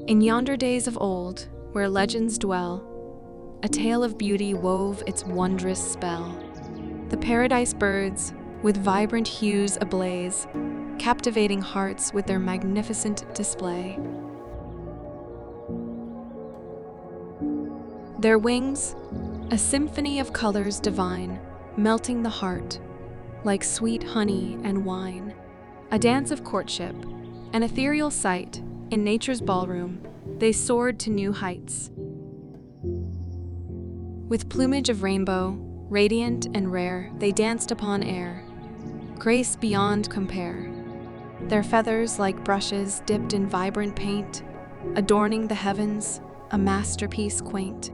In yonder days of old, where legends dwell, a tale of beauty wove its wondrous spell. The paradise birds, with vibrant hues ablaze, captivating hearts with their magnificent display. Their wings, a symphony of colors divine, melting the heart, like sweet honey and wine. A dance of courtship, an ethereal sight, in nature's ballroom, they soared to new heights. With plumage of rainbow, radiant and rare, they danced upon air, grace beyond compare. Their feathers like brushes dipped in vibrant paint, adorning the heavens, a masterpiece quaint.